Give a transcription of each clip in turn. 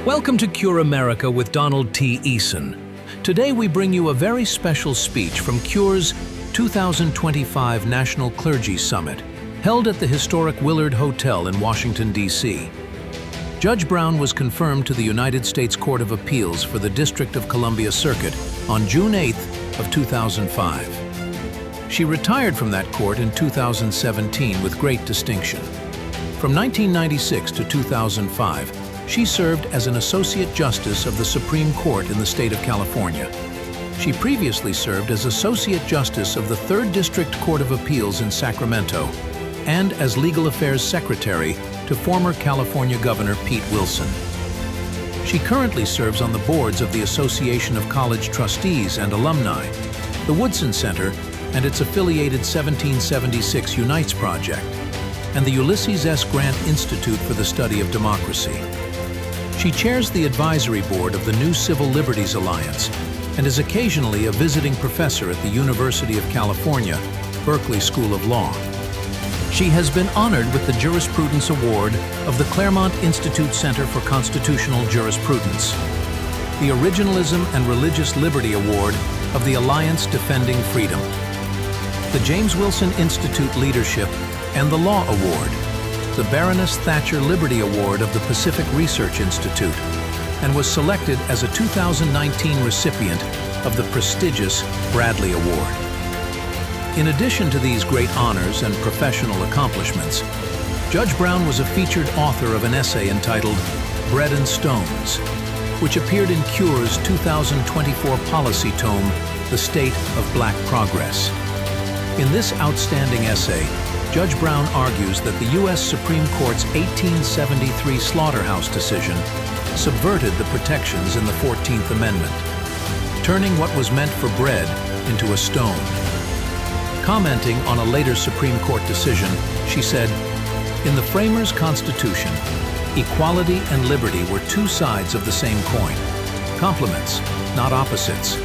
Welcome to Cure America with Donald T. Eason. Today we bring you a very special speech from Cure's 2025 National Clergy Summit, held at the historic Willard Hotel in Washington, D.C. Judge Brown was confirmed to the United States Court of Appeals for the District of Columbia Circuit on June 8th of 2005. She retired from that court in 2017 with great distinction. From 1996 to 2005, she served as an Associate Justice of the Supreme Court in the state of California. She previously served as Associate Justice of the 3rd District Court of Appeals in Sacramento and as Legal Affairs Secretary to former California Governor Pete Wilson. She currently serves on the boards of the Association of College Trustees and Alumni, the Woodson Center and its affiliated 1776 Unites Project, and the Ulysses S. Grant Institute for the Study of Democracy. She chairs the advisory board of the New Civil Liberties Alliance and is occasionally a visiting professor at the University of California, Berkeley School of Law. She has been honored with the Jurisprudence Award of the Claremont Institute Center for Constitutional Jurisprudence, the Originalism and Religious Liberty Award of the Alliance Defending Freedom, the James Wilson Institute Leadership and the Law Award, the Baroness Thatcher Liberty Award of the Pacific Research Institute, and was selected as a 2019 recipient of the prestigious Bradley Award. In addition to these great honors and professional accomplishments, Judge Brown was a featured author of an essay entitled Bread and Stones, which appeared in Cure's 2024 policy tome, The State of Black Progress. In this outstanding essay, Judge Brown argues that the U.S. Supreme Court's 1873 Slaughterhouse decision subverted the protections in the 14th Amendment, turning what was meant for bread into a stone. Commenting on a later Supreme Court decision, she said, "In the framers' Constitution, equality and liberty were two sides of the same coin, complements, not opposites.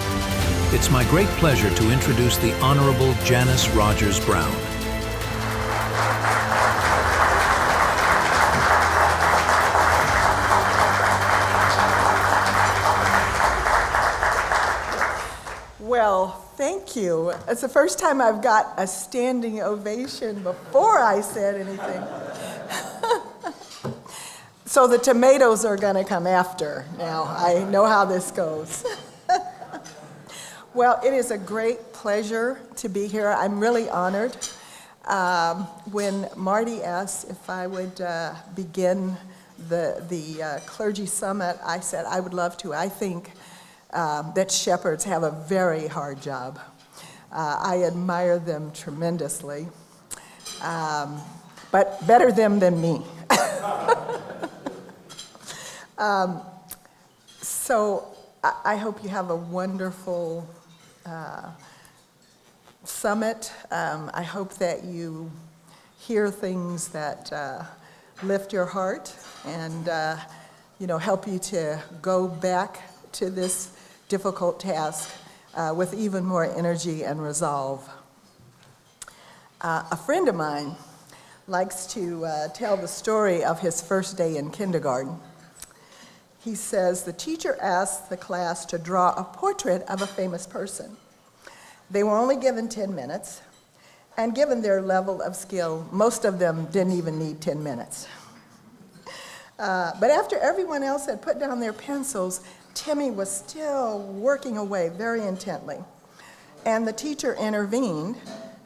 It's my great pleasure to introduce the Honorable Janice Rogers Brown." Well, thank you. It's the first time I've got a standing ovation before I said anything. So the tomatoes are going to come after now. I know how this goes. Well, it is a great pleasure to be here. I'm really honored. When Marty asked if I would begin the Clergy Summit, I said I would love to. I think that shepherds have a very hard job. I admire them tremendously, but better them than me. So I hope you have a wonderful summit. I hope that you hear things that lift your heart and help you to go back to this difficult task with even more energy and resolve. A friend of mine likes to tell the story of his first day in kindergarten. He says the teacher asked the class to draw a portrait of a famous person. They were only given 10 minutes, and given their level of skill, most of them didn't even need 10 minutes. But after everyone else had put down their pencils, Timmy was still working away very intently. And the teacher intervened.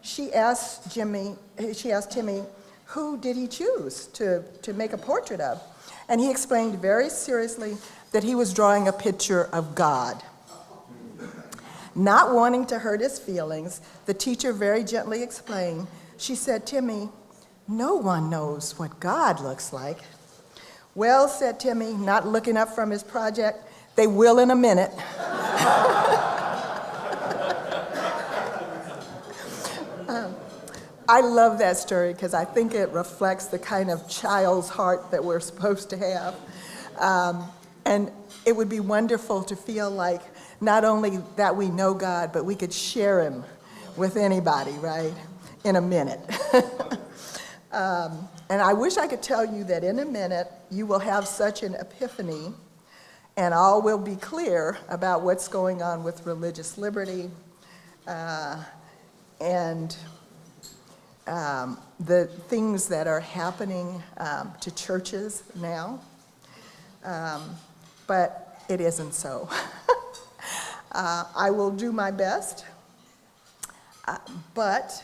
She asked Timmy, who did he choose to make a portrait of? And he explained very seriously that he was drawing a picture of God. Not wanting to hurt his feelings, the teacher very gently explained. She said, "Timmy, no one knows what God looks like." "Well," said Timmy, not looking up from his project, "they will in a minute." I love that story because I think it reflects the kind of child's heart that we're supposed to have. And it would be wonderful to feel like not only that we know God, but we could share him with anybody, right, in a minute. And I wish I could tell you that in a minute you will have such an epiphany and all will be clear about what's going on with religious liberty and the things that are happening to churches now. But it isn't so. I will do my best, but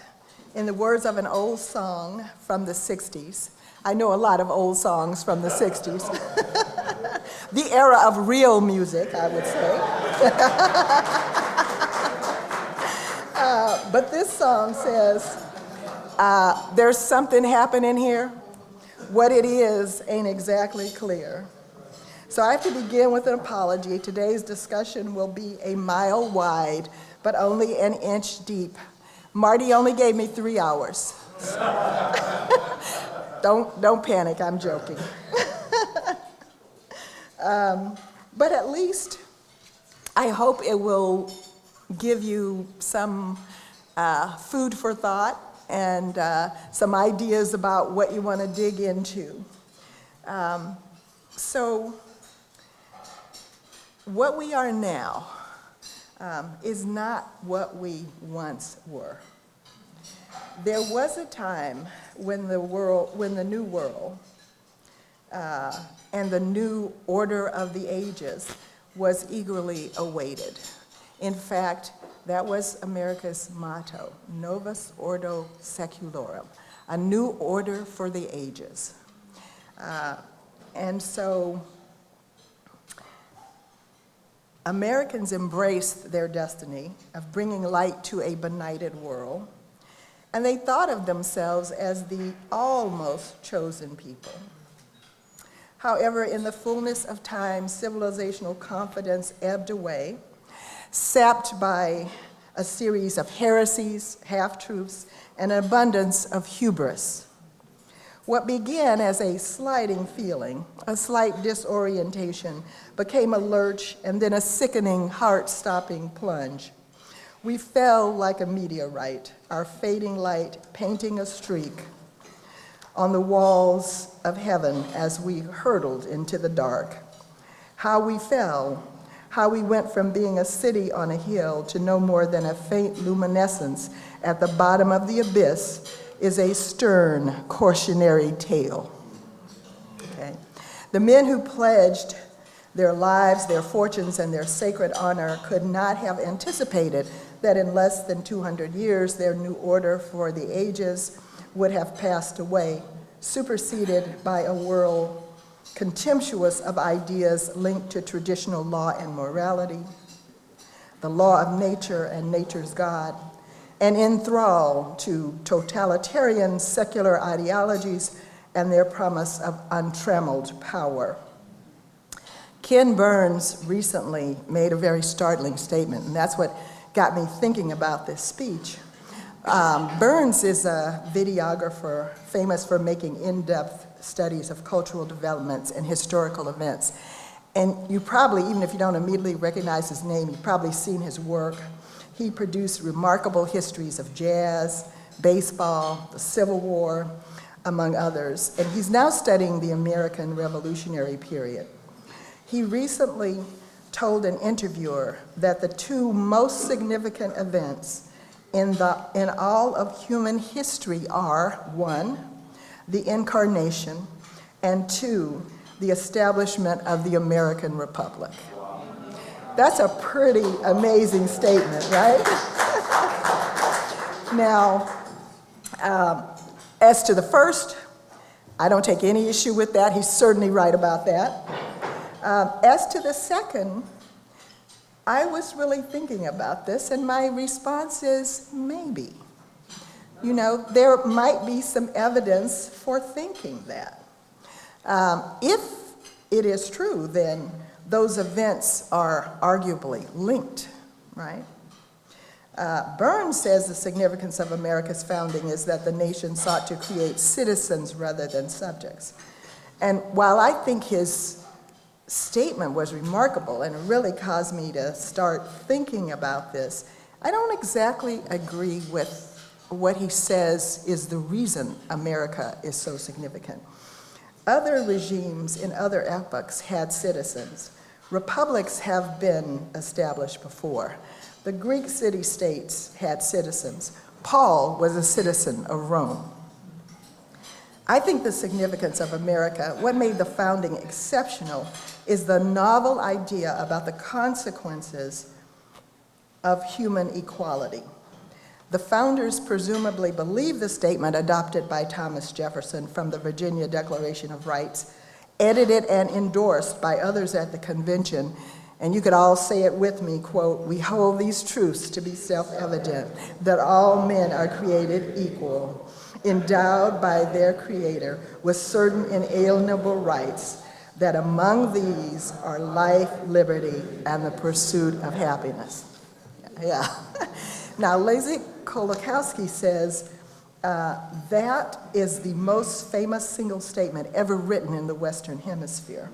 in the words of an old song from the 60s, I know a lot of old songs from the 60s, the era of real music, I would say. But this song says, there's something happening here. What it is ain't exactly clear. So I have to begin with an apology. Today's discussion will be a mile wide, but only an inch deep. Marty only gave me 3 hours. Don't panic, I'm joking. But at least I hope it will give you some food for thought and some ideas about what you want to dig into. So what we are now is not what we once were. There was a time when the new world and the new order of the ages was eagerly awaited. In fact, that was America's motto, Novus Ordo Secularum, a new order for the ages. And so Americans embraced their destiny of bringing light to a benighted world, and they thought of themselves as the almost chosen people. However, in the fullness of time, civilizational confidence ebbed away, sapped by a series of heresies, half-truths, and an abundance of hubris. What began as a sliding feeling, a slight disorientation, became a lurch and then a sickening, heart-stopping plunge. We fell like a meteorite, our fading light painting a streak on the walls of heaven as we hurtled into the dark. How we fell, how we went from being a city on a hill to no more than a faint luminescence at the bottom of the abyss is a stern cautionary tale. Okay? The men who pledged their lives, their fortunes, and their sacred honor could not have anticipated that in less than 200 years, their new order for the ages would have passed away, superseded by a world contemptuous of ideas linked to traditional law and morality, the law of nature and nature's God, and enthralled to totalitarian secular ideologies and their promise of untrammeled power. Ken Burns recently made a very startling statement, and that's what got me thinking about this speech. Burns is a videographer famous for making in-depth studies of cultural developments and historical events. And you probably, even if you don't immediately recognize his name, you've probably seen his work. He produced remarkable histories of jazz, baseball, the Civil War, among others. And he's now studying the American Revolutionary period. He recently told an interviewer that the two most significant events in all of human history are, 1, the incarnation, and 2, the establishment of the American Republic. That's a pretty amazing statement, right? Now, as to the first, I don't take any issue with that. He's certainly right about that. As to the second, I was really thinking about this, and my response is maybe. You know, there might be some evidence for thinking that. If it is true, then those events are arguably linked, right? Burns says the significance of America's founding is that the nation sought to create citizens rather than subjects. And while I think his statement was remarkable and it really caused me to start thinking about this, I don't exactly agree with what he says is the reason America is so significant. Other regimes in other epochs had citizens Republics have been established before. The Greek city-states had citizens. Paul was a citizen of Rome. I think the significance of America, what made the founding exceptional, is the novel idea about the consequences of human equality. The founders presumably believed the statement adopted by Thomas Jefferson from the Virginia Declaration of Rights, edited and endorsed by others at the convention, and you could all say it with me, quote, "We hold these truths to be self-evident, that all men are created equal, endowed by their Creator with certain inalienable rights, that among these are life, liberty, and the pursuit of happiness." Yeah. Now, Lazy Kolakowski says that is the most famous single statement ever written in the Western Hemisphere.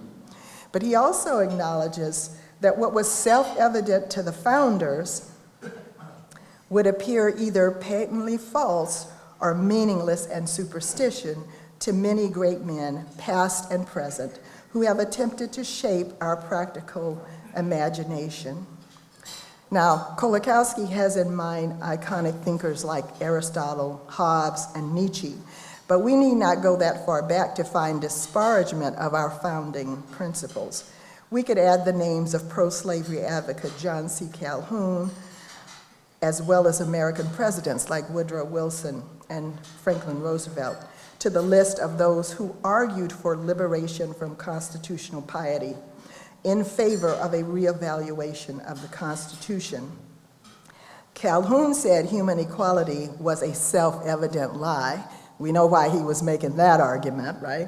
But he also acknowledges that what was self-evident to the founders would appear either patently false or meaningless and superstition to many great men, past and present, who have attempted to shape our practical imagination. Now, Kolakowski has in mind iconic thinkers like Aristotle, Hobbes, and Nietzsche, but we need not go that far back to find disparagement of our founding principles. We could add the names of pro-slavery advocate John C. Calhoun, as well as American presidents like Woodrow Wilson and Franklin Roosevelt, to the list of those who argued for liberation from constitutional piety in favor of a reevaluation of the Constitution. Calhoun said human equality was a self-evident lie. We know why he was making that argument, right?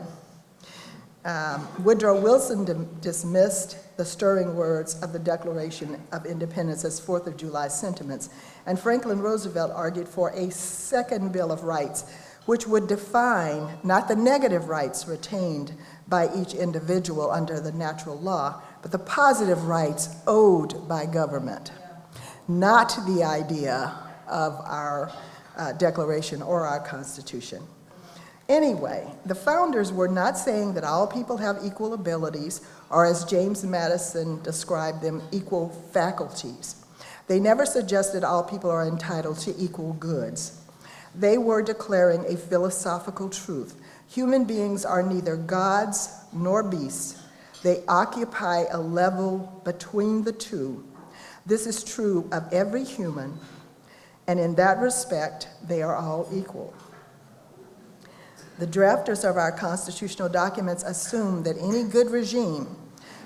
Woodrow Wilson dismissed the stirring words of the Declaration of Independence as 4th of July sentiments, and Franklin Roosevelt argued for a second Bill of Rights, which would define not the negative rights retained by each individual under the natural law, but the positive rights owed by government, not the idea of our Declaration or our Constitution. Anyway, the founders were not saying that all people have equal abilities, or as James Madison described them, equal faculties. They never suggested all people are entitled to equal goods. They were declaring a philosophical truth. Human beings are neither gods nor beasts. They occupy a level between the two. This is true of every human, and in that respect, they are all equal. The drafters of our constitutional documents assume that any good regime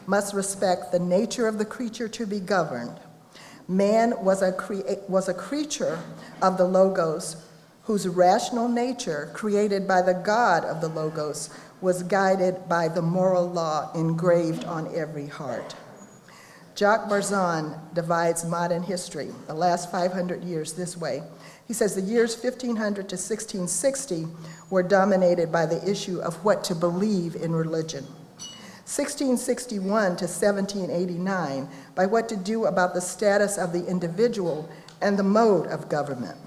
must respect the nature of the creature to be governed. Man was a creature of the Logos, whose rational nature, created by the God of the Logos, was guided by the moral law engraved on every heart. Jacques Barzon divides modern history, the last 500 years, this way. He says the years 1500 to 1660 were dominated by the issue of what to believe in religion. 1661 to 1789 by what to do about the status of the individual and the mode of government.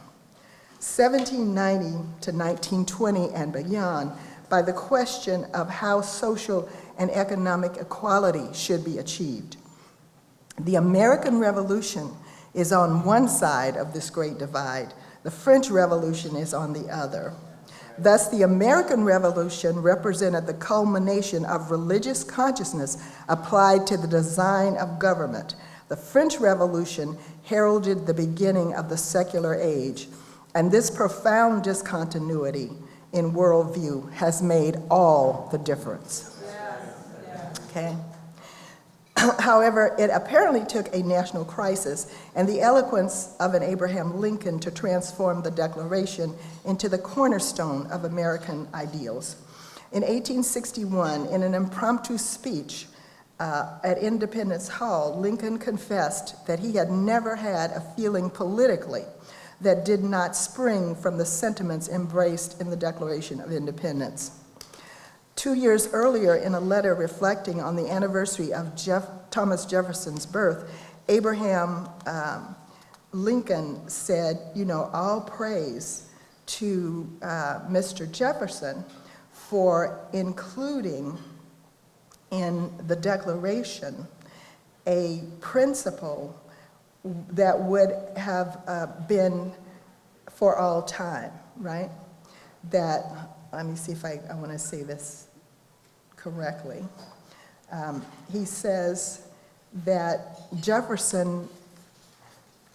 1790 to 1920 and beyond by the question of how social and economic equality should be achieved. The American Revolution is on one side of this great divide. The French Revolution is on the other. Thus, the American Revolution represented the culmination of religious consciousness applied to the design of government. The French Revolution heralded the beginning of the secular age, and this profound discontinuity in worldview has made all the difference. Okay? However, it apparently took a national crisis and the eloquence of an Abraham Lincoln to transform the Declaration into the cornerstone of American ideals. In 1861, in an impromptu speech at Independence Hall, Lincoln confessed that he had never had a feeling politically that did not spring from the sentiments embraced in the Declaration of Independence. 2 years earlier, in a letter reflecting on the anniversary of Thomas Jefferson's birth, Abraham Lincoln said, all praise to Mr. Jefferson for including in the Declaration a principle that would have been for all time, right? That, let me see if I want to say this correctly. He says that Jefferson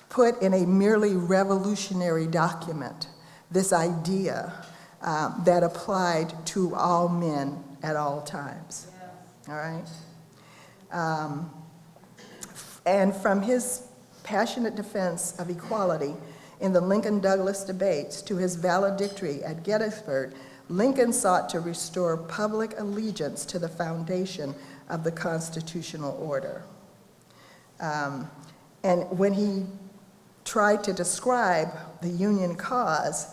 put in a merely revolutionary document this idea that applied to all men at all times, all right? And from his passionate defense of equality in the Lincoln-Douglas debates to his valedictory at Gettysburg, Lincoln sought to restore public allegiance to the foundation of the constitutional order. And when he tried to describe the Union cause,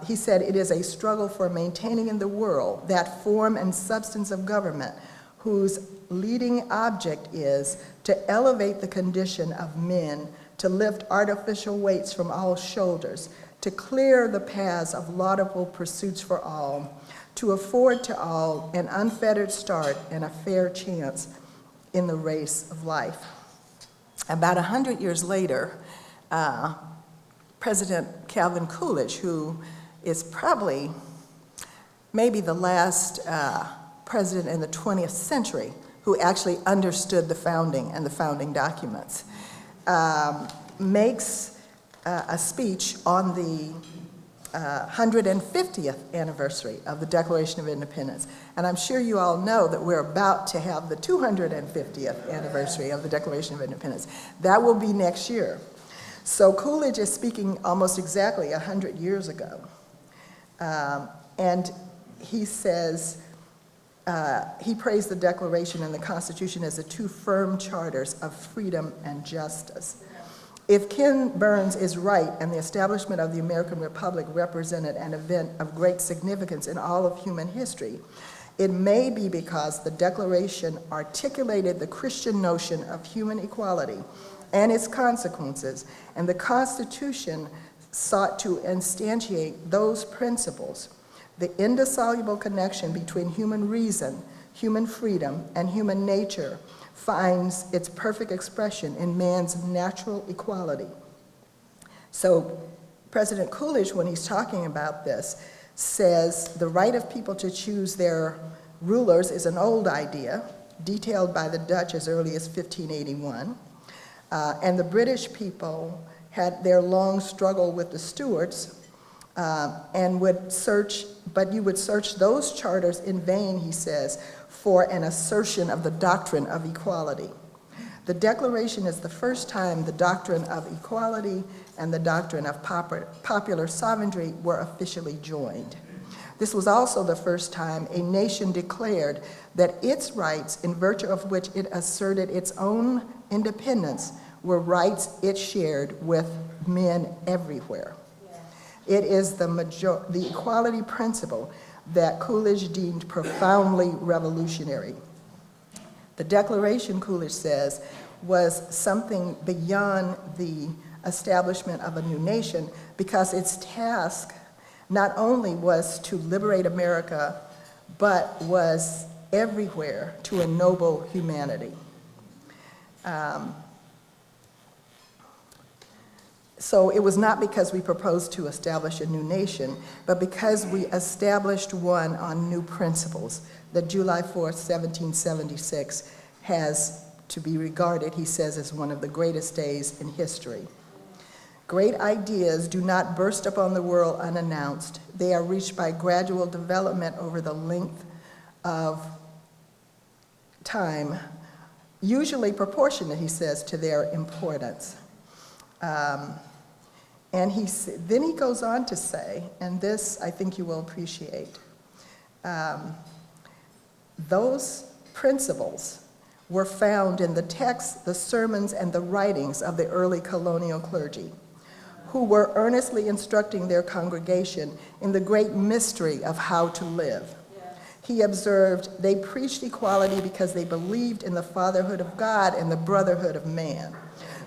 he said, "It is a struggle for maintaining in the world that form and substance of government whose leading object is to elevate the condition of men, to lift artificial weights from all shoulders, to clear the paths of laudable pursuits for all, to afford to all an unfettered start and a fair chance in the race of life." About 100 years later, President Calvin Coolidge, who is probably maybe the last president in the 20th century who actually understood the founding and the founding documents, makes a speech on the 150th anniversary of the Declaration of Independence. And I'm sure you all know that we're about to have the 250th anniversary of the Declaration of Independence. That will be next year. So Coolidge is speaking almost exactly 100 years ago. And he says, he praised the Declaration and the Constitution as the two firm charters of freedom and justice. If Ken Burns is right and the establishment of the American Republic represented an event of great significance in all of human history, it may be because the Declaration articulated the Christian notion of human equality and its consequences, and the Constitution sought to instantiate those principles. The indissoluble connection between human reason, human freedom, and human nature finds its perfect expression in man's natural equality. So President Coolidge, when he's talking about this, says the right of people to choose their rulers is an old idea, detailed by the Dutch as early as 1581. And the British people had their long struggle with the Stuarts and would search, but you would search those charters in vain, he says, for an assertion of the doctrine of equality. The Declaration is the first time the doctrine of equality and the doctrine of popular sovereignty were officially joined. This was also the first time a nation declared that its rights, in virtue of which it asserted its own independence, were rights it shared with men everywhere. Yeah. It is the equality principle that Coolidge deemed profoundly revolutionary. The Declaration, Coolidge says, was something beyond the establishment of a new nation because its task not only was to liberate America, but was everywhere to ennoble humanity. So it was not because we proposed to establish a new nation, but because we established one on new principles that July 4th, 1776 has to be regarded, he says, as one of the greatest days in history. Great ideas do not burst upon the world unannounced. They are reached by gradual development over the length of time, usually proportionate, he says, to their importance. And then he goes on to say, and this I think you will appreciate, those principles were found in the texts, the sermons, and the writings of the early colonial clergy, who were earnestly instructing their congregation in the great mystery of how to live. He observed, they preached equality because they believed in the fatherhood of God and the brotherhood of man.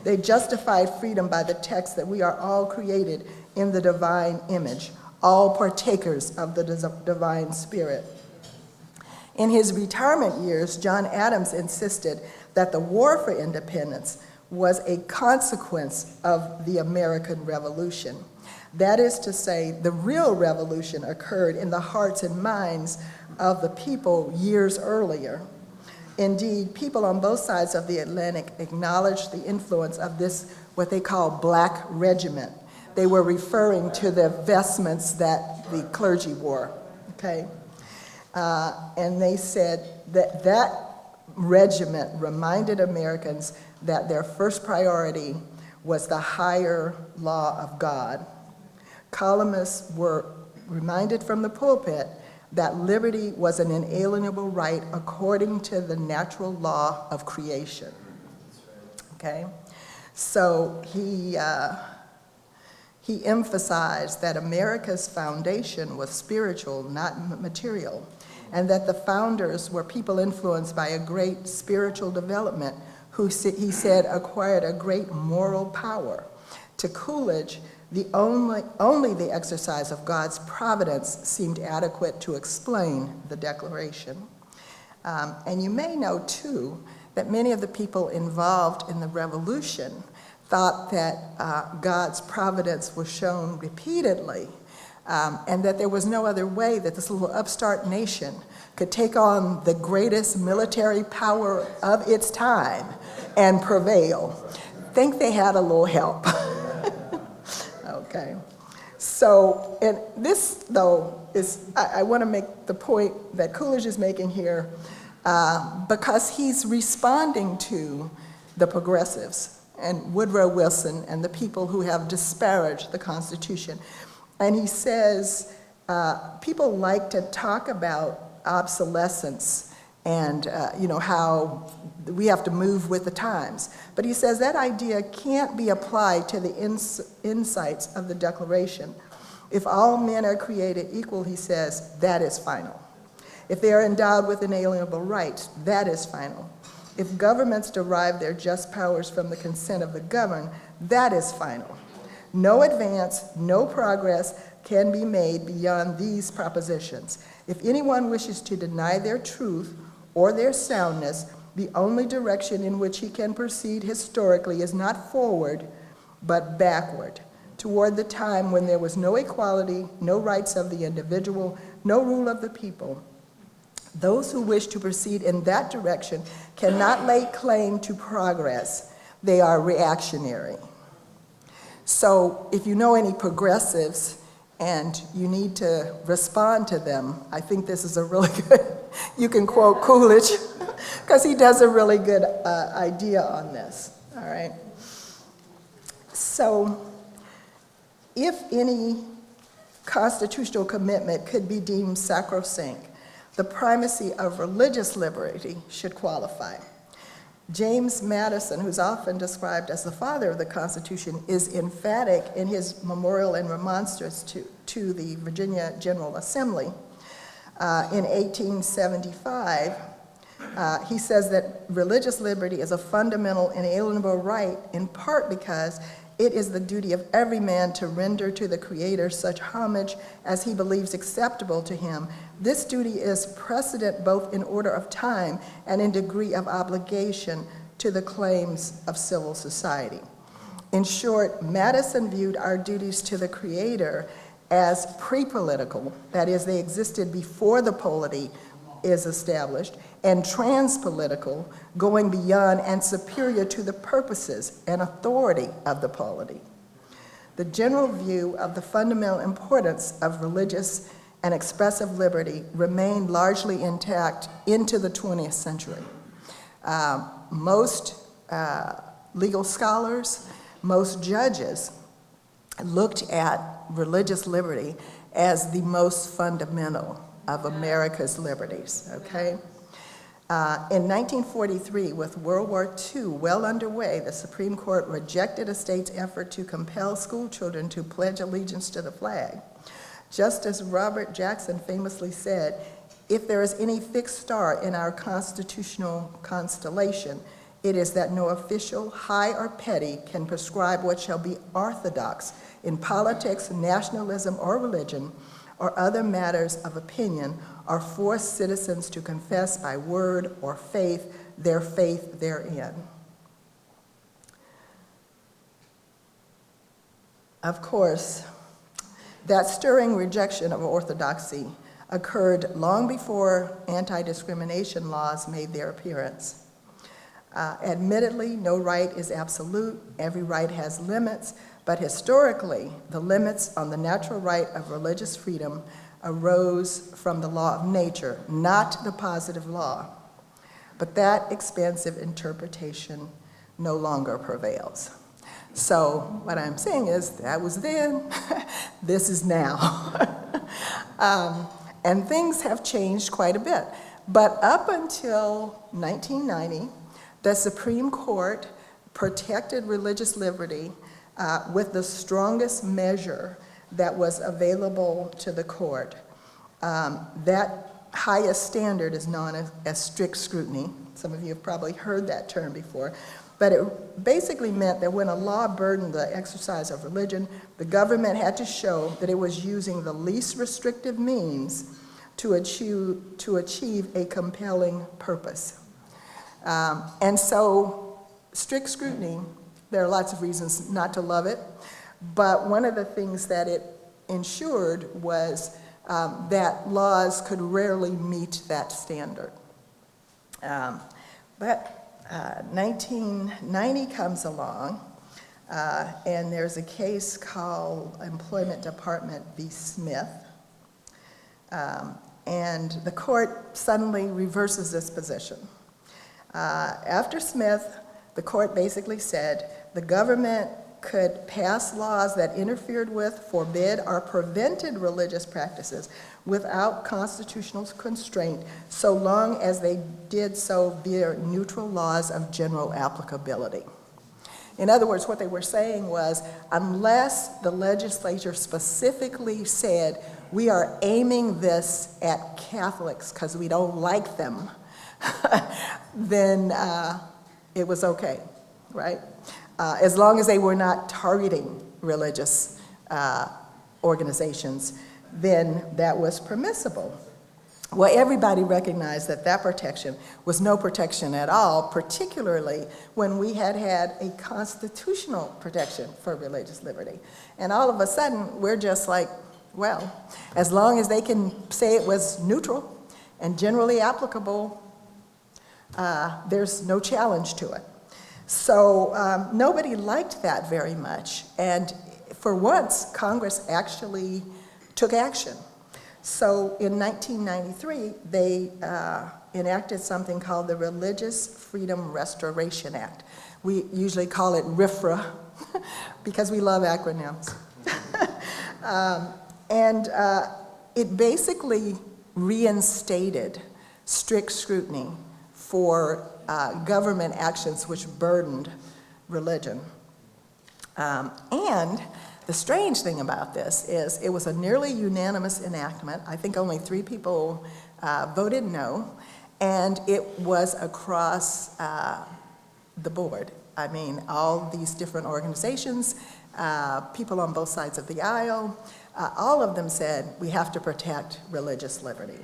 They justified freedom by the text that we are all created in the divine image, all partakers of the divine spirit. In his retirement years, John Adams insisted that the war for independence was a consequence of the American Revolution. That is to say, the real revolution occurred in the hearts and minds of the people years earlier. Indeed, people on both sides of the Atlantic acknowledged the influence of this, what they call black regiment. They were referring to the vestments that the clergy wore, okay? And they said that that regiment reminded Americans that their first priority was the higher law of God. Columnists were reminded from the pulpit that liberty was an inalienable right according to the natural law of creation. Okay? So he emphasized that America's foundation was spiritual, not material, and that the founders were people influenced by a great spiritual development who, he said, acquired a great moral power. To Coolidge, only the exercise of God's providence seemed adequate to explain the Declaration. And you may know, too, that many of the people involved in the Revolution thought that God's providence was shown repeatedly, and that there was no other way that this little upstart nation could take on the greatest military power of its time and prevail. Think they had a little help. Okay. So, and this, though, is, I want to make the point that Coolidge is making here because he's responding to the progressives and Woodrow Wilson and the people who have disparaged the Constitution. And he says, people like to talk about obsolescence and how we have to move with the times. But he says that idea can't be applied to the insights of the Declaration. If all men are created equal, he says, that is final. If they are endowed with inalienable rights, that is final. If governments derive their just powers from the consent of the governed, that is final. No advance, no progress can be made beyond these propositions. If anyone wishes to deny their truth or their soundness, the only direction in which he can proceed historically is not forward, but backward, toward the time when there was no equality, no rights of the individual, no rule of the people. Those who wish to proceed in that direction cannot lay claim to progress. They are reactionary. So if you know any progressives and you need to respond to them, I think this is a really good, you can quote Coolidge, because he does a really good idea on this, all right? So if any constitutional commitment could be deemed sacrosanct, the primacy of religious liberty should qualify. James Madison, who's often described as the father of the Constitution, is emphatic in his memorial and remonstrance to the Virginia General Assembly. In 1875, he says that religious liberty is a fundamental inalienable right, in part because it is the duty of every man to render to the Creator such homage as he believes acceptable to him. This duty is precedent both in order of time and in degree of obligation to the claims of civil society. In short, Madison viewed our duties to the Creator as pre-political, that is, they existed before the polity is established, and trans-political, going beyond and superior to the purposes and authority of the polity. The general view of the fundamental importance of religious and expressive liberty remained largely intact into the 20th century. Most legal scholars, most judges looked at religious liberty as the most fundamental of America's liberties, okay? In 1943, with World War II well underway, the Supreme Court rejected a state's effort to compel school children to pledge allegiance to the flag. Just as Robert Jackson famously said, if there is any fixed star in our constitutional constellation, it is that no official, high or petty, can prescribe what shall be orthodox in politics, nationalism, or religion, or other matters of opinion, or force citizens to confess by word or faith their faith therein. Of course, that stirring rejection of orthodoxy occurred long before anti-discrimination laws made their appearance. Admittedly, no right is absolute. Every right has limits, but historically, the limits on the natural right of religious freedom arose from the law of nature, not the positive law. But that expansive interpretation no longer prevails. So what I'm saying is, that was then, this is now. And things have changed quite a bit. But up until 1990, the Supreme Court protected religious liberty with the strongest measure that was available to the court. That highest standard is known as strict scrutiny. Some of you have probably heard that term before. But it basically meant that when a law burdened the exercise of religion, the government had to show that it was using the least restrictive means to achieve a compelling purpose. And so strict scrutiny, there are lots of reasons not to love it, but one of the things that it ensured was that laws could rarely meet that standard. But 1990 comes along, and there's a case called Employment Department v. Smith, and the court suddenly reverses this position. After Smith, the court basically said the government could pass laws that interfered with, forbid, or prevented religious practices without constitutional constraint, so long as they did so via neutral laws of general applicability. In other words, what they were saying was, unless the legislature specifically said, we are aiming this at Catholics because we don't like them, then it was okay, right? As long as they were not targeting religious organizations, then that was permissible. Well, everybody recognized that that protection was no protection at all, particularly when we had a constitutional protection for religious liberty. And all of a sudden, we're just like, well, as long as they can say it was neutral and generally applicable, there's no challenge to it. So nobody liked that very much. And for once, Congress actually took action. So in 1993, they enacted something called the Religious Freedom Restoration Act. We usually call it RFRA because we love acronyms. And it basically reinstated strict scrutiny for government actions which burdened religion. And the strange thing about this is it was a nearly unanimous enactment. I think only 3 people voted no, and it was across the board. I mean, all these different organizations, people on both sides of the aisle, all of them said we have to protect religious liberty.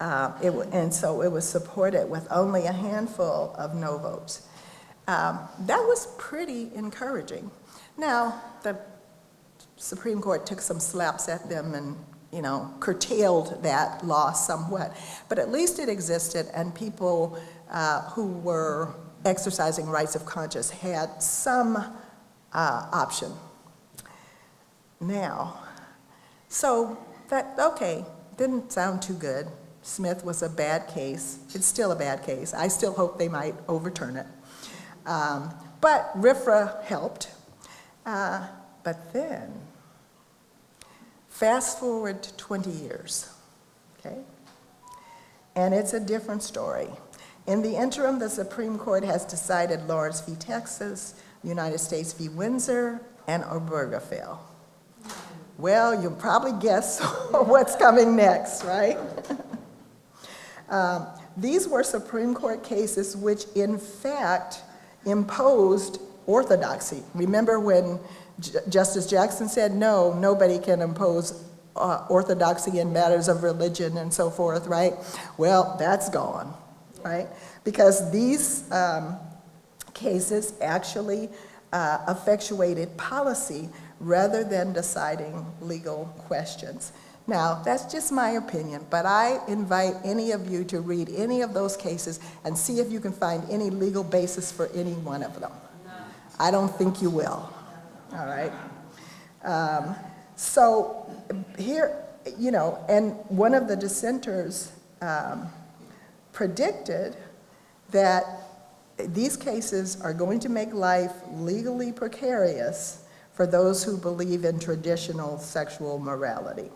And so it was supported with only a handful of no votes. That was pretty encouraging. Now, the Supreme Court took some slaps at them and, curtailed that law somewhat. But at least it existed, and people who were exercising rights of conscience had some option. Now, so that, okay, didn't sound too good. Smith was a bad case. It's still a bad case. I still hope they might overturn it. But RFRA helped. But then, fast forward to 20 years, okay? And it's a different story. In the interim, the Supreme Court has decided Lawrence v. Texas, United States v. Windsor, and Obergefell. Well, you'll probably guess what's coming next, right? These were Supreme Court cases which, in fact, imposed orthodoxy. Remember when Justice Jackson said, no, nobody can impose orthodoxy in matters of religion and so forth, right? Well, that's gone. right? Because these cases actually effectuated policy rather than deciding legal questions. Now, that's just my opinion, but I invite any of you to read any of those cases and see if you can find any legal basis for any one of them. I don't think you will, all right? So here, you know, and one of the dissenters predicted that these cases are going to make life legally precarious for those who believe in traditional sexual morality.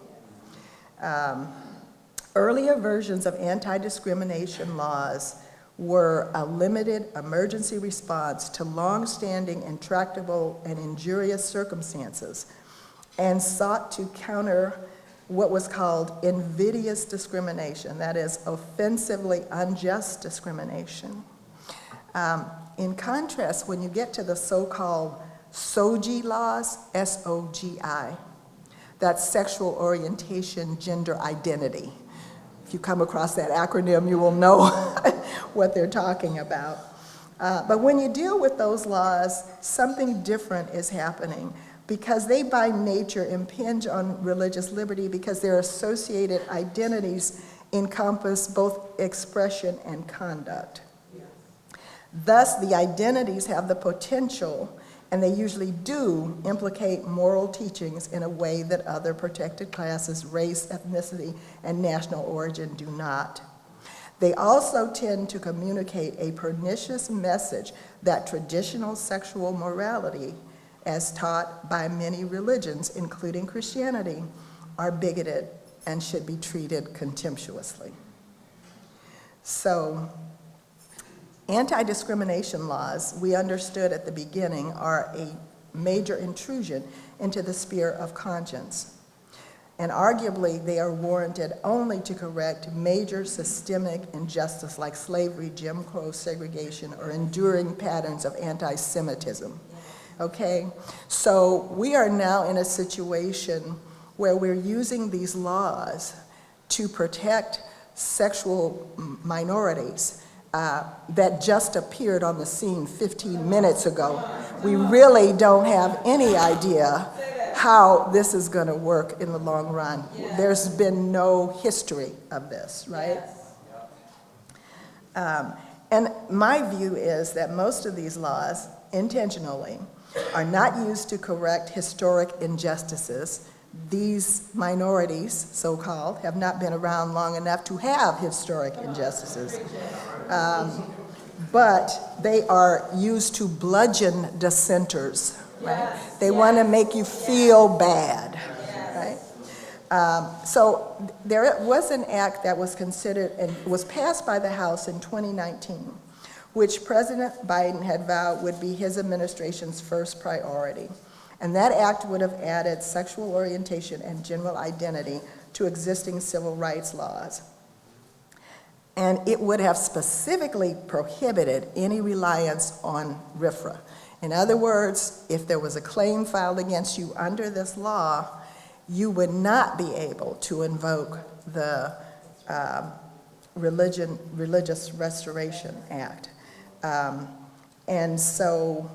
Earlier versions of anti-discrimination laws were a limited emergency response to long-standing, intractable, and injurious circumstances, and sought to counter what was called invidious discrimination, that is, offensively unjust discrimination. In contrast, when you get to the so-called SOGI laws, S-O-G-I, that's sexual orientation, gender identity. If you come across that acronym, you will know what they're talking about. But when you deal with those laws, something different is happening because they by nature impinge on religious liberty because their associated identities encompass both expression and conduct. Thus, the identities have the potential, and they usually do, implicate moral teachings in a way that other protected classes, race, ethnicity, and national origin do not. They also tend to communicate a pernicious message that traditional sexual morality, as taught by many religions, including Christianity, are bigoted and should be treated contemptuously. So, anti-discrimination laws, we understood at the beginning, are a major intrusion into the sphere of conscience. And arguably, they are warranted only to correct major systemic injustice like slavery, Jim Crow, segregation, or enduring patterns of anti-Semitism. Okay? So we are now in a situation where we're using these laws to protect sexual minorities that just appeared on the scene 15 minutes ago. We really don't have any idea how this is going to work in the long run. There's been no history of this, right? And my view is that most of these laws, intentionally, are not used to correct historic injustices. These minorities, so-called, have not been around long enough to have historic injustices. But they are used to bludgeon dissenters, right? They want to make you feel bad, right? So there was an act that was considered and was passed by the House in 2019, which President Biden had vowed would be his administration's first priority. And that act would have added sexual orientation and general identity to existing civil rights laws. And it would have specifically prohibited any reliance on RFRA. In other words, if there was a claim filed against you under this law, you would not be able to invoke the Religious Restoration Act. And so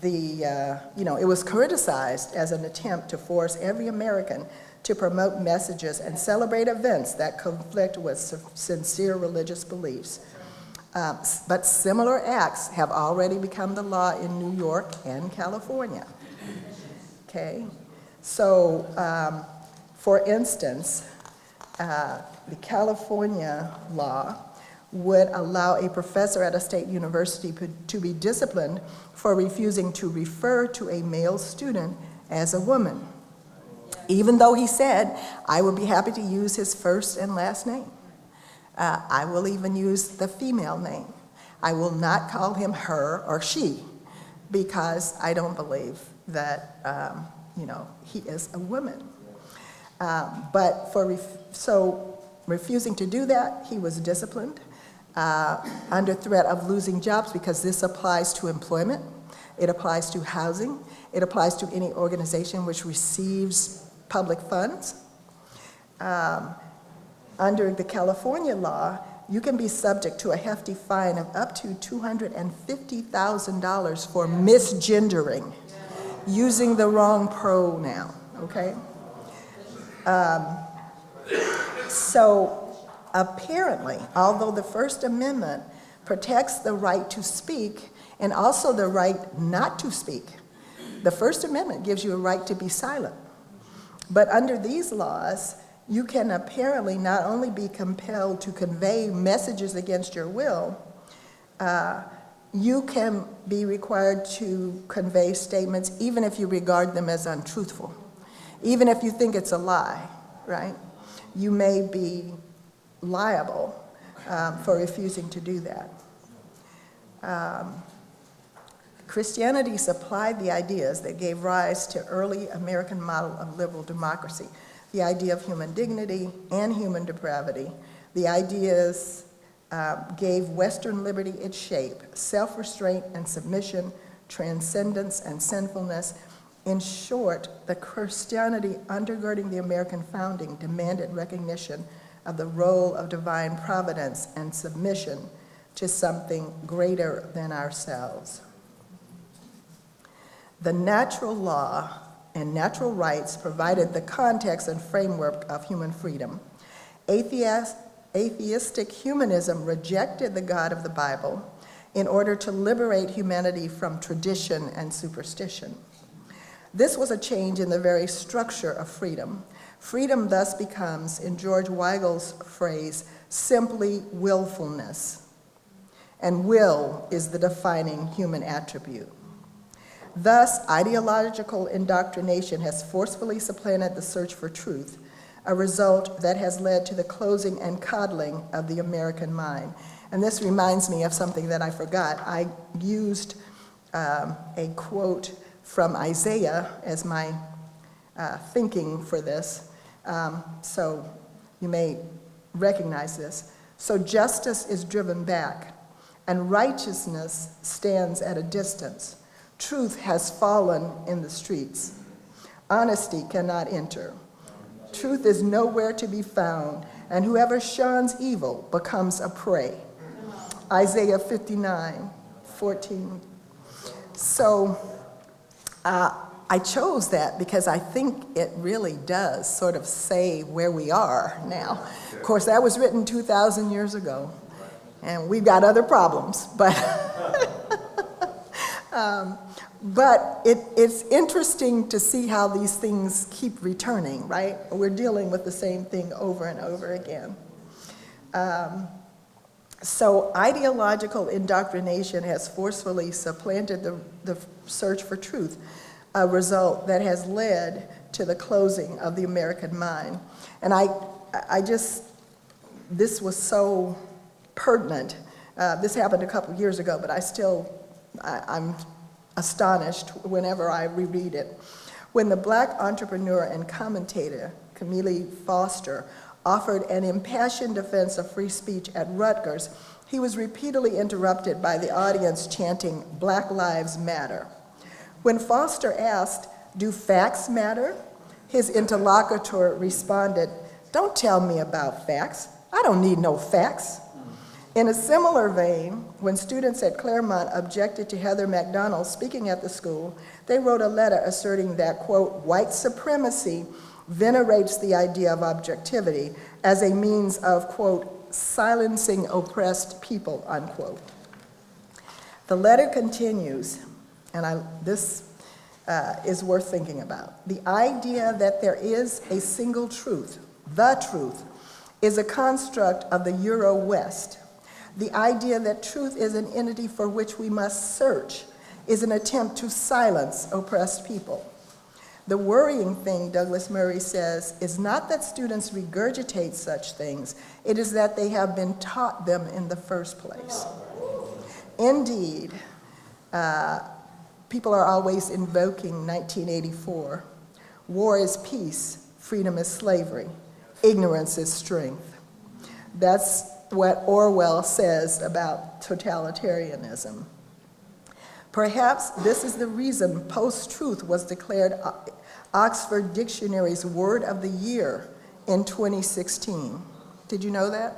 it was criticized as an attempt to force every American to promote messages and celebrate events that conflict with sincere religious beliefs. But similar acts have already become the law in New York and California. Okay? So, for instance, the California law would allow a professor at a state university to be disciplined for refusing to refer to a male student as a woman, even though he said, I would be happy to use his first and last name. I will even use the female name. I will not call him her or she because I don't believe that, he is a woman. But refusing to do that, he was disciplined under threat of losing jobs because this applies to employment, it applies to housing, it applies to any organization which receives public funds. Under the California law, you can be subject to a hefty fine of up to $250,000 for misgendering, using the wrong pronoun, okay? So apparently, although the First Amendment protects the right to speak and also the right not to speak, the First Amendment gives you a right to be silent. But under these laws, you can apparently not only be compelled to convey messages against your will, you can be required to convey statements even if you regard them as untruthful. Even if you think it's a lie, right? You may be liable for refusing to do that. Christianity supplied the ideas that gave rise to early American model of liberal democracy, the idea of human dignity and human depravity. The ideas gave Western liberty its shape: self-restraint and submission, transcendence and sinfulness. In short, the Christianity undergirding the American founding demanded recognition of the role of divine providence and submission to something greater than ourselves. The natural law and natural rights provided the context and framework of human freedom. Atheistic humanism rejected the God of the Bible in order to liberate humanity from tradition and superstition. This was a change in the very structure of freedom. Freedom thus becomes, in George Weigel's phrase, simply willfulness. And will is the defining human attribute. Thus, ideological indoctrination has forcefully supplanted the search for truth, a result that has led to the closing and coddling of the American mind. And this reminds me of something that I forgot. I used a quote from Isaiah as my thinking for this, so you may recognize this. So justice is driven back, and righteousness stands at a distance. Truth has fallen in the streets. Honesty cannot enter. Truth is nowhere to be found, and whoever shuns evil becomes a prey. Isaiah 59:14. So I chose that because I think it really does sort of say where we are now. Of course, that was written 2,000 years ago, and we've got other problems, but it's interesting to see how these things keep returning, right? We're dealing with the same thing over and over again. So ideological indoctrination has forcefully supplanted the search for truth, a result that has led to the closing of the American mind. And this was so pertinent. This happened a couple years ago, but I'm astonished whenever I reread it. When the Black entrepreneur and commentator, Camille Foster, offered an impassioned defense of free speech at Rutgers, he was repeatedly interrupted by the audience chanting, "Black Lives Matter." When Foster asked, "Do facts matter?" his interlocutor responded, "Don't tell me about facts. I don't need no facts." In a similar vein, when students at Claremont objected to Heather McDonald speaking at the school, they wrote a letter asserting that, quote, "white supremacy venerates the idea of objectivity as a means of, quote, silencing oppressed people," unquote. The letter continues, and this is worth thinking about. The idea that there is a single truth, the truth, is a construct of the Euro-West. The idea that truth is an entity for which we must search is an attempt to silence oppressed people. The worrying thing, Douglas Murray says, is not that students regurgitate such things, it is that they have been taught them in the first place. Indeed, people are always invoking 1984. War is peace, freedom is slavery, ignorance is strength. That's what Orwell says about totalitarianism. Perhaps this is the reason post-truth was declared Oxford Dictionary's Word of the Year in 2016. Did you know that?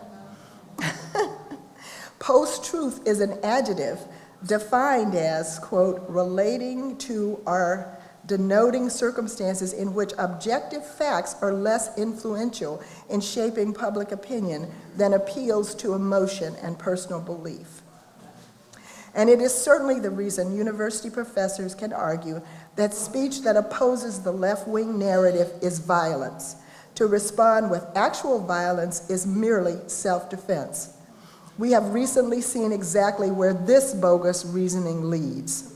Post-truth is an adjective defined as, quote, relating to or denoting circumstances in which objective facts are less influential in shaping public opinion than appeals to emotion and personal belief. And it is certainly the reason university professors can argue that speech that opposes the left-wing narrative is violence. To respond with actual violence is merely self-defense. We have recently seen exactly where this bogus reasoning leads.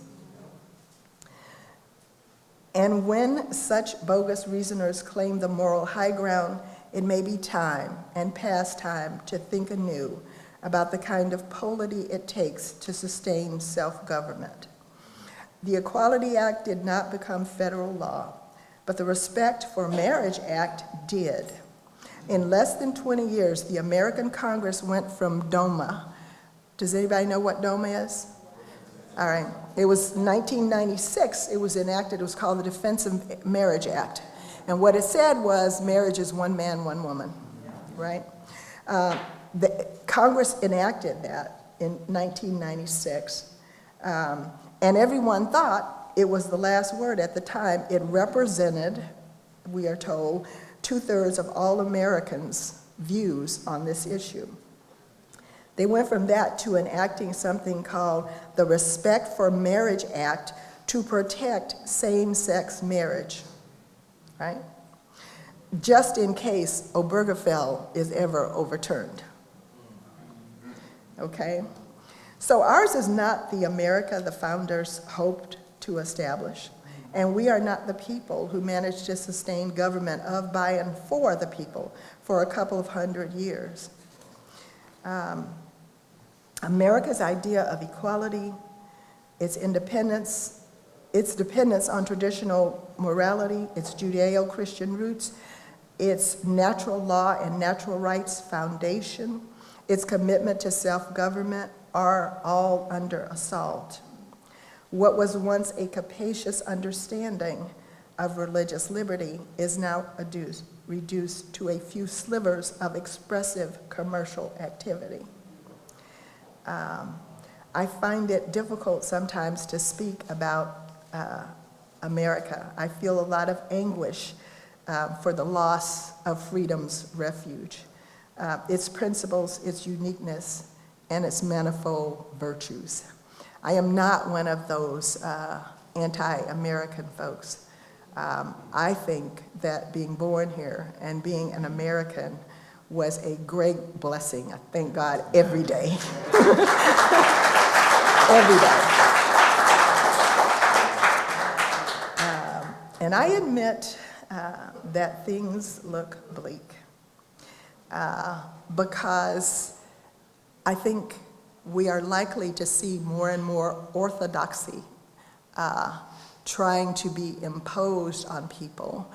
And when such bogus reasoners claim the moral high ground, it may be time and past time to think anew about the kind of polity it takes to sustain self-government. The Equality Act did not become federal law, but the Respect for Marriage Act did. In less than 20 years, the American Congress went from DOMA. Does anybody know what DOMA is? All right. It was 1996, it was enacted, it was called the Defense of Marriage Act. And what it said was marriage is one man, one woman, right? The Congress enacted that in 1996, and everyone thought it was the last word at the time. It represented, we are told, 2/3 of all Americans' views on this issue. They went from that to enacting something called the Respect for Marriage Act to protect same-sex marriage, right? Just in case Obergefell is ever overturned. Okay? So ours is not the America the founders hoped to establish, and we are not the people who managed to sustain government of, by, and for the people for a couple of 100 years. America's idea of equality, its independence, its dependence on traditional morality, its Judeo-Christian roots, its natural law and natural rights foundation, its commitment to self-government are all under assault. What was once a capacious understanding of religious liberty is now reduced to a few slivers of expressive commercial activity. I find it difficult sometimes to speak about America. I feel a lot of anguish for the loss of freedom's refuge, its principles, its uniqueness, and its manifold virtues. I am not one of those anti-American folks. I think that being born here and being an American was a great blessing. I thank God every day. Every day. And I admit that things look bleak because I think we are likely to see more and more orthodoxy trying to be imposed on people,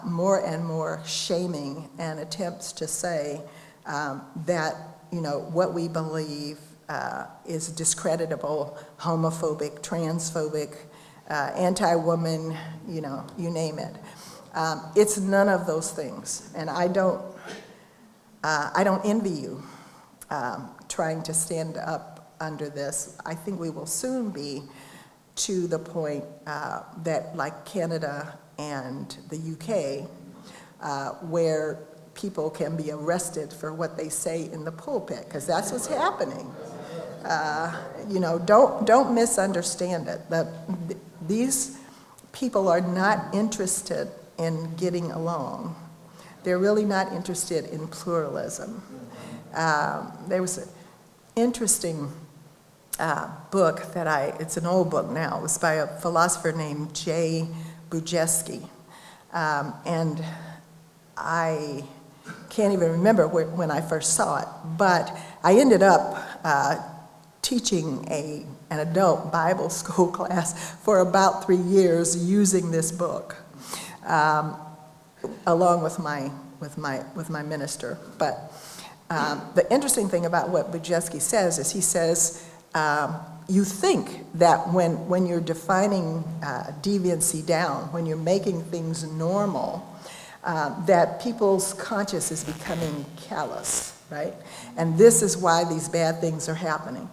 more and more shaming and attempts to say that, you know, what we believe is discreditable, homophobic, transphobic, anti-woman, you know, you name it. It's none of those things, and I don't envy you trying to stand up under this. I think we will soon be to the point that, like Canada and the UK, where people can be arrested for what they say in the pulpit, because that's what's happening. You know, don't misunderstand it. These people are not interested in getting along. They're really not interested in pluralism. There was an interesting book that it's an old book now. It was by a philosopher named J. Bujeski. And I can't even remember when I first saw it, but I ended up teaching an adult Bible school class for about 3 years using this book, along with my minister. But the interesting thing about what Bujeski says is he says, you think that when you're defining deviancy down, when you're making things normal, that people's conscience is becoming callous. right? And this is why these bad things are happening.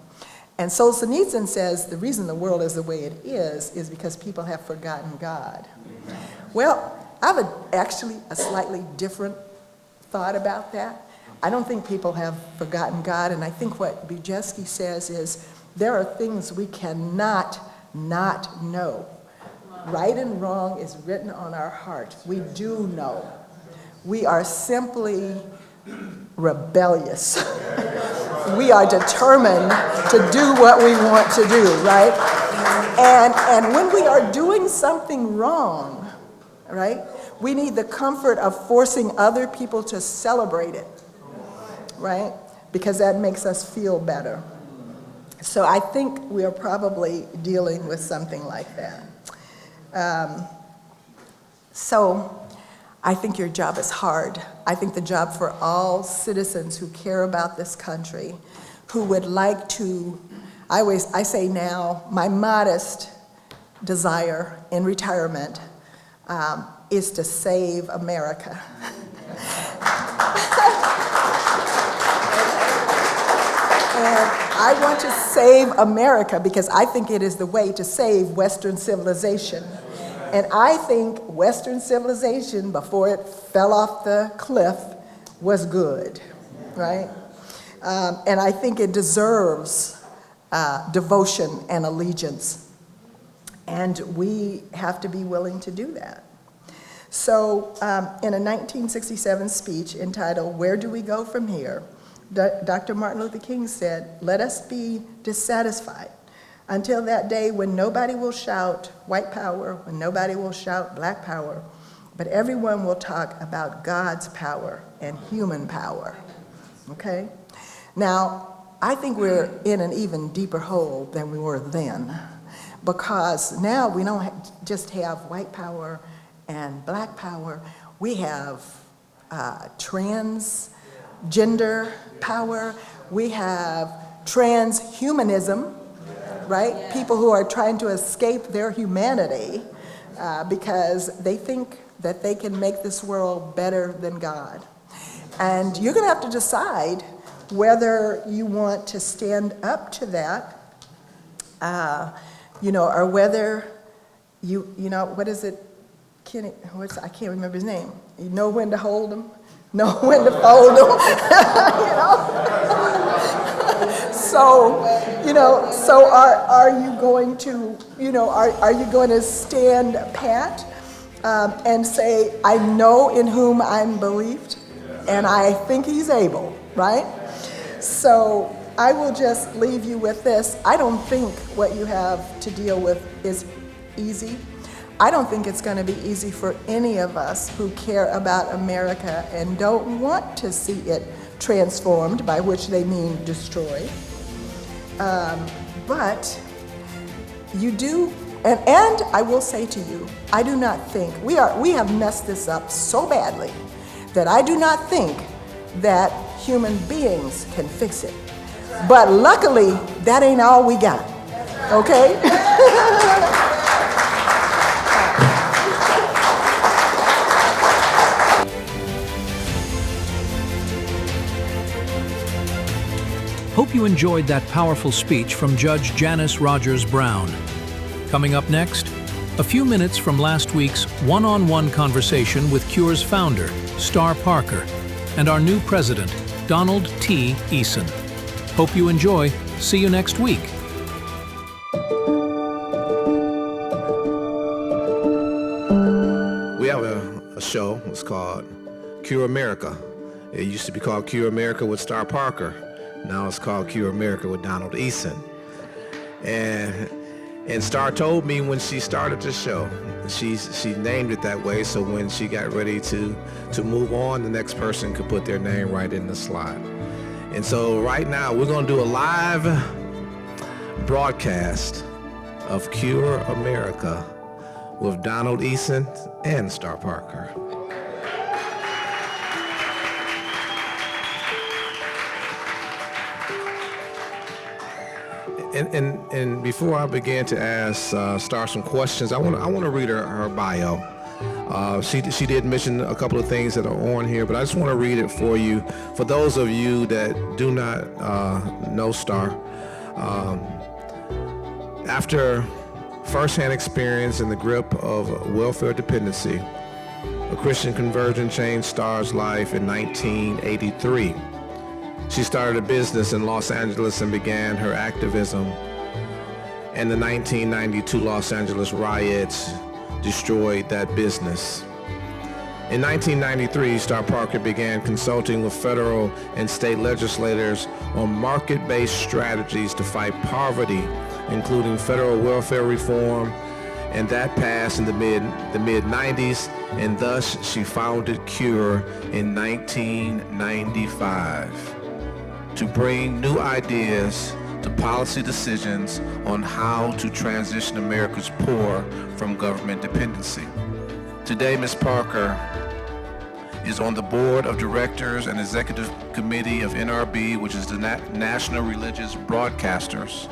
And Solzhenitsyn says the reason the world is the way it is because people have forgotten God. Well, I have actually a slightly different thought about that. I don't think people have forgotten God, and I think what Bujeski says is there are things we cannot not know. Right and wrong is written on our heart. We do know. We are simply rebellious. We are determined to do what we want to do, right? And when we are doing something wrong, right, we need the comfort of forcing other people to celebrate it, right? Because that makes us feel better. So I think we are probably dealing with something like that. So I think your job is hard. I think the job for all citizens who care about this country, who would like to, I say now, my modest desire in retirement is to save America. And I want to save America because I think it is the way to save Western civilization. And I think Western civilization, before it fell off the cliff, was good, right? And I think it deserves devotion and allegiance. And we have to be willing to do that. So in a 1967 speech entitled, "Where Do We Go From Here?" Dr. Martin Luther King said, "Let us be dissatisfied until that day when nobody will shout white power, when nobody will shout black power, but everyone will talk about God's power and human power." Okay? Now, I think we're in an even deeper hole than we were then, because now we don't just have white power and black power, we have transgender power, we have transhumanism, right? Yeah. People who are trying to escape their humanity because they think that they can make this world better than God. And you're going to have to decide whether you want to stand up to that, or whether what is it? I can't remember his name. You know when to hold them, know when to fold them. So are you going to, are you going to stand pat and say, I know in whom I'm believed, and I think he's able, right? So I will just leave you with this. I don't think what you have to deal with is easy. I don't think it's going to be easy for any of us who care about America and don't want to see it transformed, by which they mean destroyed. But you do, and I will say to you, I do not think, we have messed this up so badly that I do not think that human beings can fix it. But luckily, that ain't all we got, okay? Hope you enjoyed that powerful speech from Judge Janice Rogers Brown. Coming up next, a few minutes from last week's one-on-one conversation with CURE's founder, Star Parker, and our new president, Donald T. Eason. Hope you enjoy. See you next week. We have a show. It's called Cure America. It used to be called Cure America with Star Parker. Now it's called Cure America with Donald Eason. And Star told me when she started the show, she named it that way, so when she got ready to move on, the next person could put their name right in the slot. And so right now we're going to do a live broadcast of Cure America with Donald Eason and Star Parker. And before I begin to ask Star some questions, I want to read her bio. She did mention a couple of things that are on here, but I just want to read it for you. For those of you that do not know Star, after firsthand experience in the grip of welfare dependency, a Christian conversion changed Star's life in 1983. She started a business in Los Angeles and began her activism, and the 1992 Los Angeles riots destroyed that business. In 1993, Star Parker began consulting with federal and state legislators on market-based strategies to fight poverty, including federal welfare reform, and that passed in the mid-90s, and thus she founded CURE in 1995 to bring new ideas to policy decisions on how to transition America's poor from government dependency. Today, Ms. Parker is on the board of directors and executive committee of NRB, which is the National Religious Broadcasters,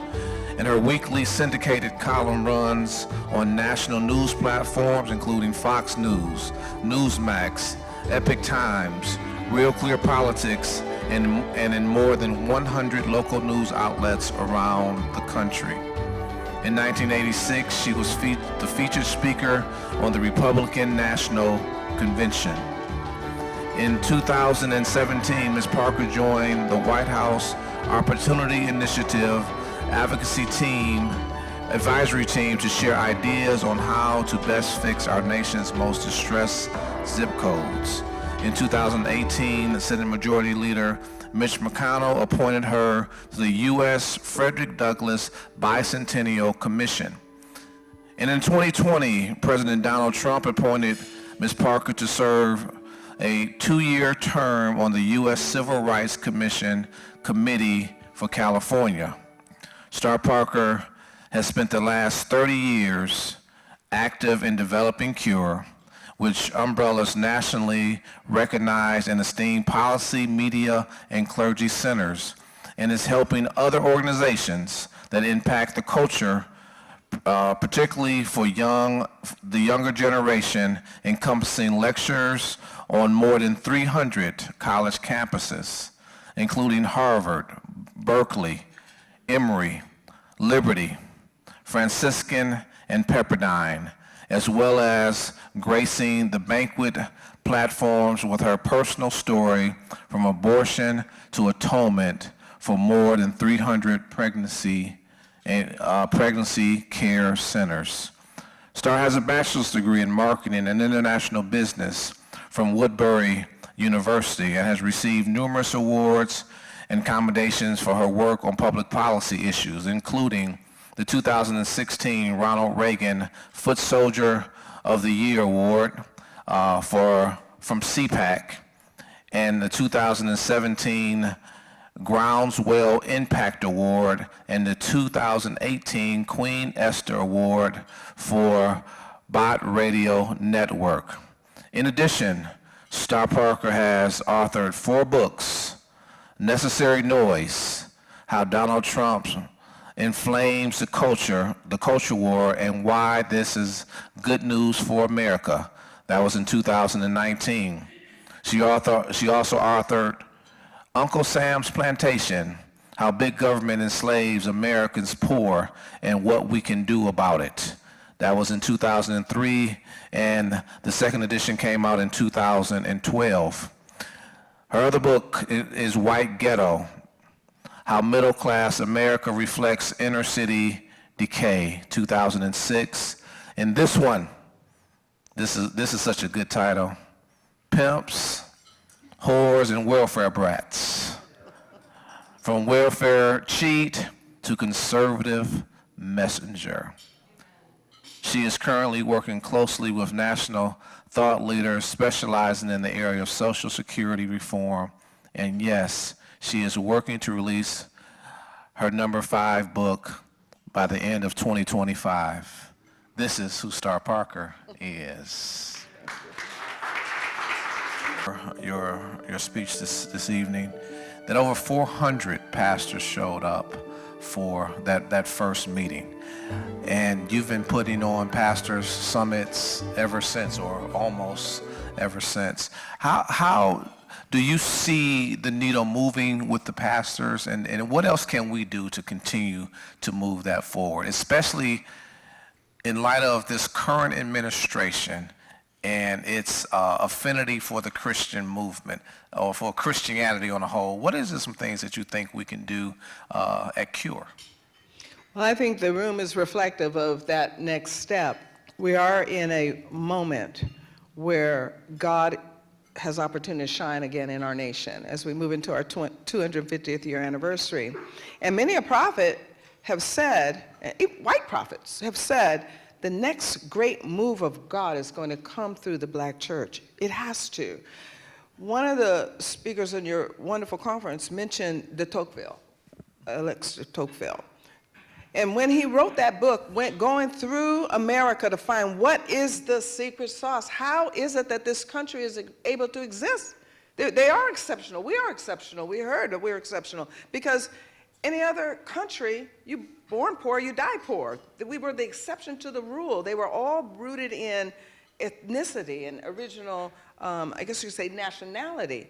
and her weekly syndicated column runs on national news platforms including Fox News, Newsmax, Epic Times, Real Clear Politics, and in more than 100 local news outlets around the country. In 1986, she was the featured speaker on the Republican National Convention. In 2017, Ms. Parker joined the White House Opportunity Initiative advisory team to share ideas on how to best fix our nation's most distressed zip codes. In 2018, the Senate Majority Leader Mitch McConnell appointed her to the U.S. Frederick Douglass Bicentennial Commission. And in 2020, President Donald Trump appointed Ms. Parker to serve a 2-year term on the U.S. Civil Rights Committee for California. Star Parker has spent the last 30 years active in developing CURE, which umbrellas nationally recognized and esteemed policy, media, and clergy centers, and is helping other organizations that impact the culture, particularly for the younger generation, encompassing lectures on more than 300 college campuses, including Harvard, Berkeley, Emory, Liberty, Franciscan, and Pepperdine, as well as gracing the banquet platforms with her personal story from abortion to atonement for more than 300 pregnancy care centers. Star has a bachelor's degree in marketing and international business from Woodbury University and has received numerous awards and commendations for her work on public policy issues, including the 2016 Ronald Reagan Foot Soldier of the Year Award from CPAC, and the 2017 Groundswell Impact Award, and the 2018 Queen Esther Award for Bot Radio Network. In addition, Star Parker has authored 4 books: Necessary Noise, How Donald Trump Inflames the Culture War, and Why This is Good News for America. That was in 2019. She also authored Uncle Sam's Plantation, How Big Government Enslaves Americans Poor and What We Can Do About It. That was in 2003, and the second edition came out in 2012. Her other book is White Ghetto, How Middle-Class America Reflects Inner City Decay, 2006. And this one, this is such a good title, Pimps, Whores, and Welfare Brats. From welfare cheat to conservative messenger. She is currently working closely with national thought leaders specializing in the area of Social Security reform. And yes, she is working to release her number 5 book by the end of 2025. This is who Star Parker is. Your speech this evening, that over 400 pastors showed up for that first meeting. And you've been putting on pastors' summits ever since, or almost ever since. How do you see the needle moving with the pastors, and what else can we do to continue to move that forward, especially in light of this current administration and its affinity for the Christian movement, or for Christianity on a whole? What is some things that you think we can do at CURE? Well, I think the room is reflective of that next step. We are in a moment where God has opportunity to shine again in our nation as we move into our 250th year anniversary. And many a prophet have said, white prophets have said, the next great move of God is going to come through the black church. It has to. One of the speakers in your wonderful conference mentioned de Tocqueville, Alex de Tocqueville. And when he wrote that book, going through America to find what is the secret sauce, how is it that this country is able to exist? They are exceptional. We are exceptional. We heard that we're exceptional. Because any other country, you born poor, you die poor. We were the exception to the rule. They were all rooted in ethnicity and original, I guess you could say, nationality.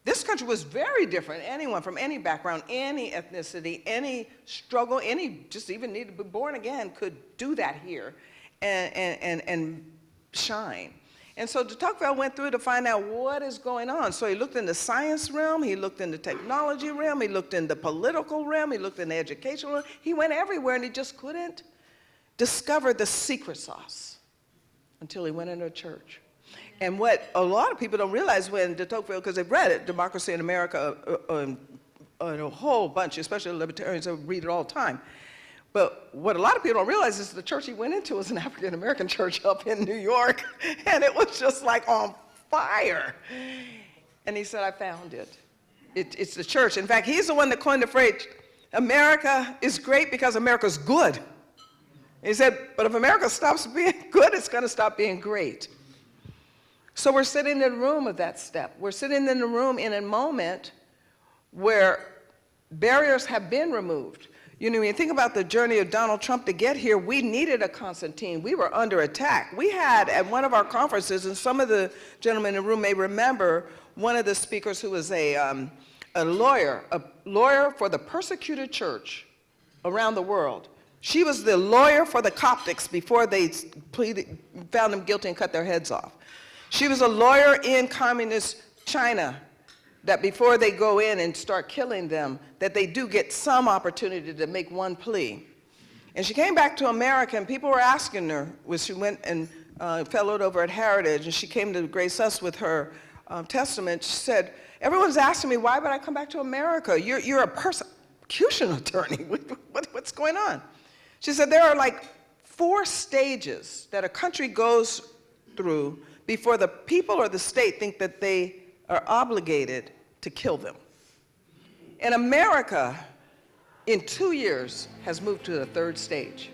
This country was very different. Anyone from any background, any ethnicity, any struggle, any just even need to be born again could do that here and shine. And so de Tocqueville went through to find out what is going on. So he looked in the science realm, he looked in the technology realm, he looked in the political realm, he looked in the educational realm. He went everywhere and he just couldn't discover the secret sauce until he went into a church. And what a lot of people don't realize when de Tocqueville, because they've read it, Democracy in America, a whole bunch, especially libertarians, read it all the time. But what a lot of people don't realize is the church he went into was an African-American church up in New York, and it was just like on fire. And he said, I found it. It's the church. In fact, he's the one that coined the phrase, America is great because America's good. He said, but if America stops being good, it's going to stop being great. So we're sitting in the room of that step. We're sitting in the room in a moment where barriers have been removed. You know, when you think about the journey of Donald Trump to get here, we needed a Constantine. We were under attack. We had at one of our conferences, and some of the gentlemen in the room may remember, one of the speakers who was a lawyer for the persecuted church around the world. She was the lawyer for the Coptics before they found them guilty and cut their heads off. She was a lawyer in communist China, that before they go in and start killing them, that they do get some opportunity to make one plea. And she came back to America, and people were asking her, when she went and fellowed over at Heritage, and she came to grace us with her testament. She said, everyone's asking me, why would I come back to America? You're a persecution attorney. What's going on? She said, there are like 4 stages that a country goes through before the people or the state think that they are obligated to kill them. And America, in 2 years, has moved to the 3rd stage.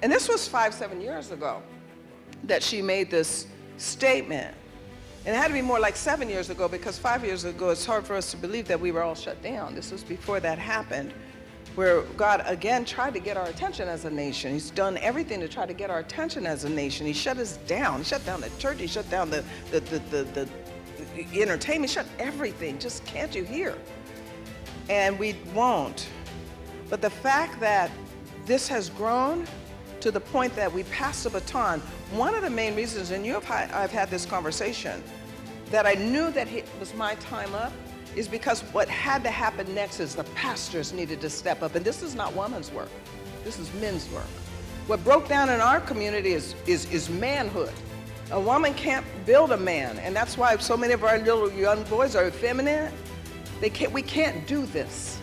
And this was 5-7 years ago that she made this statement. And it had to be more like 7 years ago, because 5 years ago, it's hard for us to believe that we were all shut down. This was before that happened, where God again tried to get our attention as a nation. He's done everything to try to get our attention as a nation. He shut us down. He shut down the church. He shut down the entertainment. He shut everything. Just can't you hear? And we won't. But the fact that this has grown to the point that we pass the baton, one of the main reasons, and I've had this conversation, that I knew that it was my time up, is because what had to happen next is the pastors needed to step up. And this is not women's work. This is men's work. What broke down in our community is manhood. A woman can't build a man, and that's why so many of our little young boys are effeminate. We can't do this.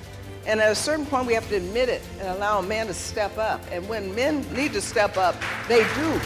And at a certain point, we have to admit it and allow a man to step up. And when men need to step up, they do.